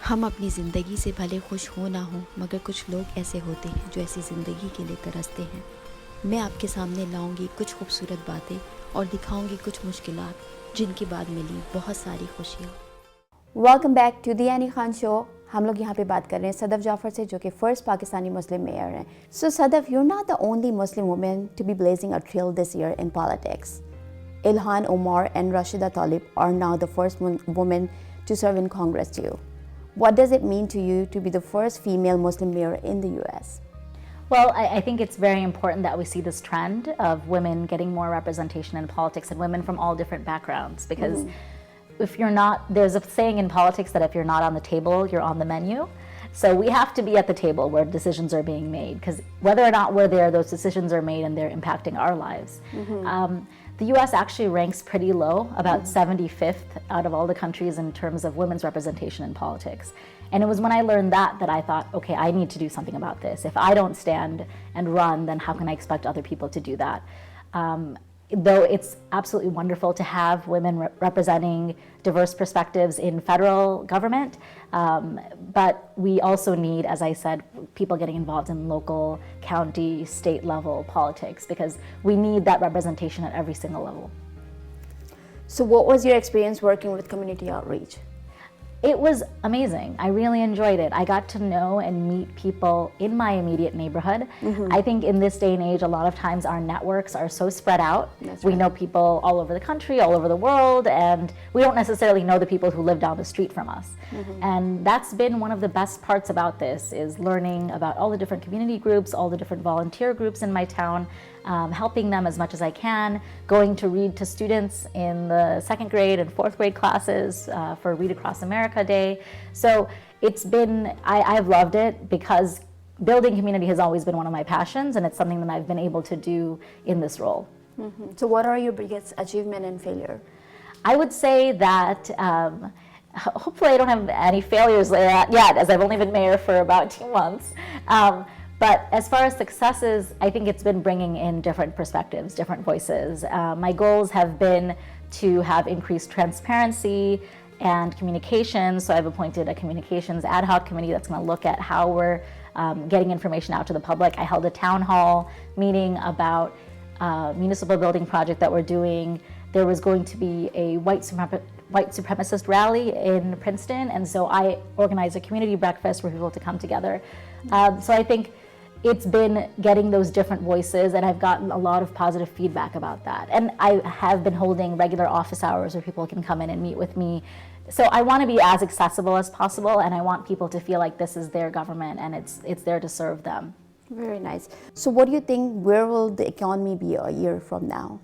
हम अपनी ज़िंदगी से भले खुश हो ना हो, मगर कुछ लोग ऐसे होते हैं जो ऐसी ज़िंदगी के लिए तरसते हैं। मैं आपके सामने लाऊंगी कुछ खूबसूरत बातें और दिखाऊंगी कुछ मुश्किलात जिनके बाद मिली बहुत सारी खुशियाँ। Welcome back to the Annie Khan show. हम लोग यहाँ पे बात कर रहे हैं सदफ जाफर से, जो कि फर्स्ट पाकिस्तानी मुस्लिम मेयर हैं। So Sadaf, you are not the only Muslim women to be blazing a trail this year in politics. Ilhan Omar and Rashida Talib are now the first women to serve in Congress too. What does it mean to you to be the first female Muslim mayor in the US? Well, I think it's very important that we see this trend of women getting more representation in politics and women from all different backgrounds, because if you're not, there's a saying in politics that if you're not on the table, you're on the menu. So we have to be at the table where decisions are being made, because whether or not we're there, those decisions are made and they're impacting our lives. The US actually ranks pretty low, about 75th out of all the countries in terms of women's representation in politics. And it was when I learned that I thought, okay, I need to do something about this. If I don't stand and run, then how can I expect other people to do that? Though it's absolutely wonderful to have women representing diverse perspectives in federal government, but we also need, as I said, people getting involved in local, county, state level politics, because we need that representation at every single level. So what was your experience working with community outreach? It was amazing. I really enjoyed it. I got to know and meet people in my immediate neighborhood. I think in this day and age, a lot of times our networks are so spread out. We know people all over the country, all over the world, and we don't necessarily know the people who live down the street from us. And that's been one of the best parts about this, is learning about all the different community groups, all the different volunteer groups in my town, helping them as much as I can, going to read to students in the 2nd grade and 4th grade classes for Read Across America Day. So it's been, I've loved it, because building community has always been one of my passions, and it's something that I've been able to do in this role. So what are your biggest achievement and failure? I would say that hopefully I don't have any failures yet, as I've only been mayor for about 2 months. But as far as successes, I think it's been bringing in different perspectives, different voices. My goals have been to have increased transparency and communications. So I've appointed a communications ad hoc committee that's going to look at how we're getting information out to the public. I held a town hall meeting about municipal building project that we're doing. There was going to be a white supremacist rally in Princeton, and so I organized a community breakfast for people to come together. So I think it's been getting those different voices, and I've gotten a lot of positive feedback about that. And I have been holding regular office hours where people can come in and meet with me. So I want to be as accessible as possible, and I want people to feel like this is their government and it's there to serve them. Very nice. So what do you think, where will the economy be a year from now?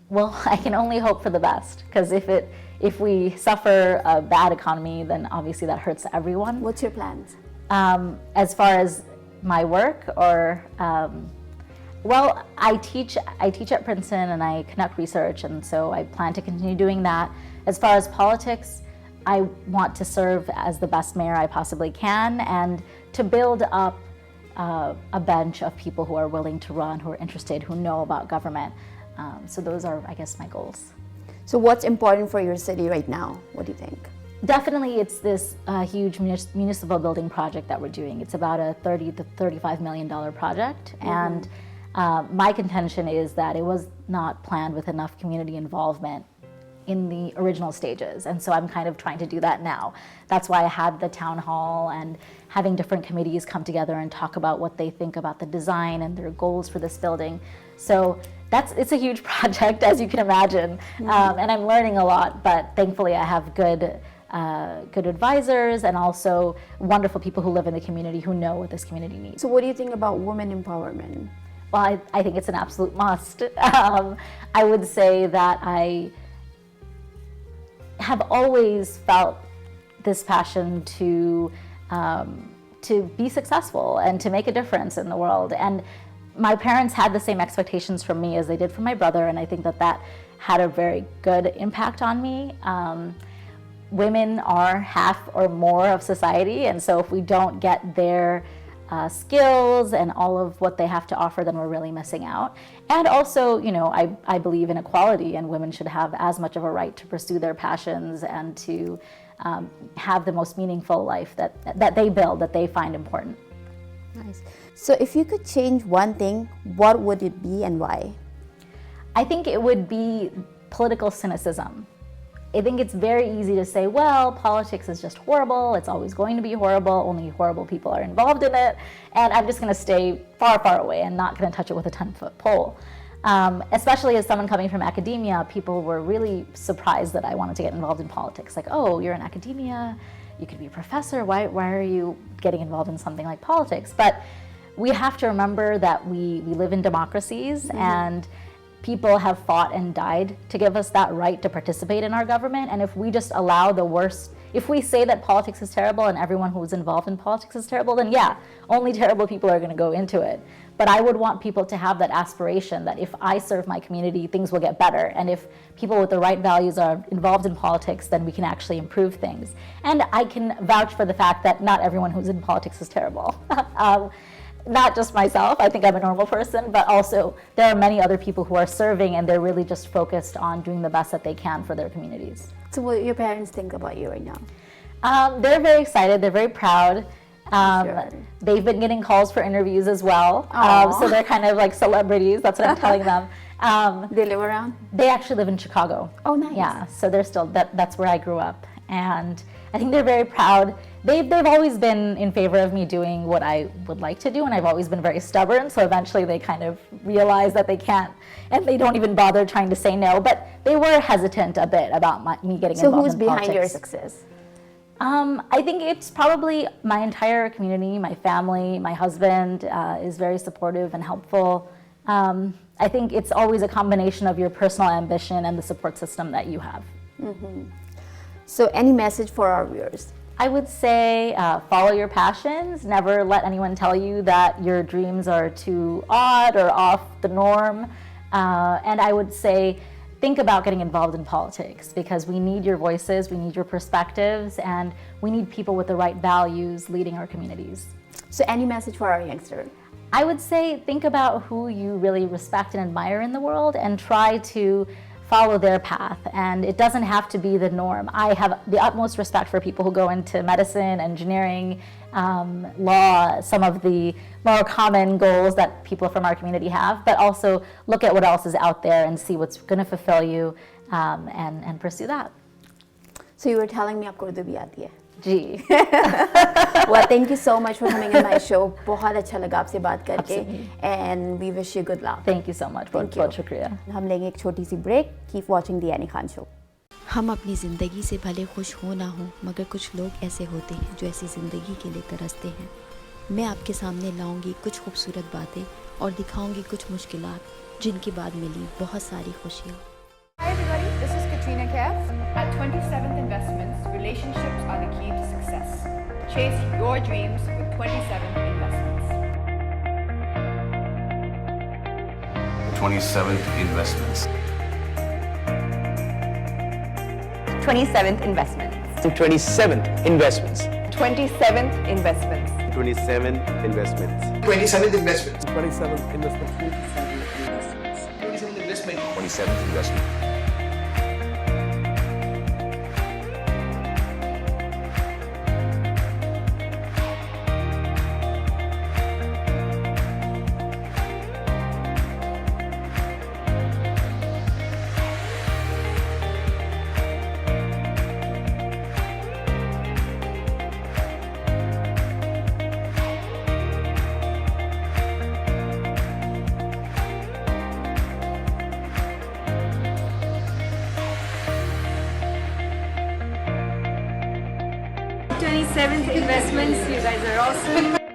Well, I can only hope for the best, because if we suffer a bad economy, then obviously that hurts everyone. What's your plans? As far as my work, or well, I teach at Princeton and I conduct research, and so I plan to continue doing that. As far as politics, I want to serve as the best mayor I possibly can, and to build up a bench of people who are willing to run, who are interested, who know about government. So those are, I guess, my goals. So what's important for your city right now? What do you think? Definitely, it's this huge municipal building project that we're doing. It's about a $30 to $35 million project, and my contention is that it was not planned with enough community involvement in the original stages, and so I'm kind of trying to do that now. That's why I had the town hall and having different committees come together and talk about what they think about the design and their goals for this building. So it's a huge project, as you can imagine, and I'm learning a lot, but thankfully I have good advisors and also wonderful people who live in the community who know what this community needs. So what do you think about women empowerment? Well, I think it's an absolute must. I would say that I have always felt this passion to be successful and to make a difference in the world. And my parents had the same expectations from me as they did from my brother, and I think that had a very good impact on me. Women are half or more of society, and so if we don't get their skills and all of what they have to offer, then we're really missing out. And also, you know, I believe in equality, and women should have as much of a right to pursue their passions and to have the most meaningful life that they build, that they find important. Nice. So if you could change one thing, what would it be and why? I think it would be political cynicism. I think it's very easy to say, well, politics is just horrible, it's always going to be horrible, only horrible people are involved in it, and I'm just going to stay far, far away and not going to touch it with a 10-foot pole. Especially as someone coming from academia, people were really surprised that I wanted to get involved in politics. Like, oh, you're in academia, you could be a professor, why are you getting involved in something like politics? But we have to remember that we live in democracies, and people have fought and died to give us that right to participate in our government. And if we just allow the worst, if we say that politics is terrible and everyone who's involved in politics is terrible, then yeah, only terrible people are going to go into it. But I would want people to have that aspiration that if I serve my community, things will get better. And if people with the right values are involved in politics, then we can actually improve things. And I can vouch for the fact that not everyone who's in politics is terrible. Not just myself, I think I'm a normal person, but also there are many other people who are serving and they're really just focused on doing the best that they can for their communities. So what do your parents think about you right now? They're very excited, they're very proud. Sure. They've been getting calls for interviews as well, so they're kind of like celebrities, that's what I'm telling them. They live around? They actually live in Chicago. Oh, nice. Yeah, so they're still, that's where I grew up. And I think they're very proud. They've always been in favor of me doing what I would like to do, and I've always been very stubborn, so eventually they kind of realize that they can't, and they don't even bother trying to say no, but they were hesitant a bit about me getting involved in politics. So who's behind your success? I think it's probably my entire community, my family, my husband is very supportive and helpful. I think it's always a combination of your personal ambition and the support system that you have. So any message for our viewers? I would say follow your passions. Never let anyone tell you that your dreams are too odd or off the norm. And I would say think about getting involved in politics because we need your voices, we need your perspectives, and we need people with the right values leading our communities. So any message for our youngster? I would say think about who you really respect and admire in the world and try to follow their path, and it doesn't have to be the norm. I have the utmost respect for people who go into medicine, engineering, law, some of the more common goals that people from our community have, but also look at what else is out there and see what's going to fulfill you and pursue that. So you were telling me आपको उर्दू भी आती है? Gee. Well, thank you so much for coming on my show. बहुत अच्छा लगा आपसे बात करके. And we wish you good luck. Thank you so much. बहुत शुक्रिया. हम लेंगे एक छोटी सी break. Keep watching the Anny Khan show. हम अपनी ज़िंदगी से भले खुश हो ना हो, मगर कुछ लोग ऐसे होते हैं जो ऐसी ज़िंदगी के लिए तरसते हैं. मैं आपके सामने लाऊंगी कुछ खूबसूरत बातें और दिखाऊंगी कुछ मुश्किलात जिनके बाद मिली बहुत सारी खुशियाँ. Hi everybody, this is Katrina Kaif. At 27th Investments, relationships are the key to success. Chase your dreams with 27th Investments. 27th Investments. 27th Investments. 27th Investments. 27th Investments. 27th Investments. 27th Investments. 27th Investments. 27th Investment. Investments, you guys are awesome.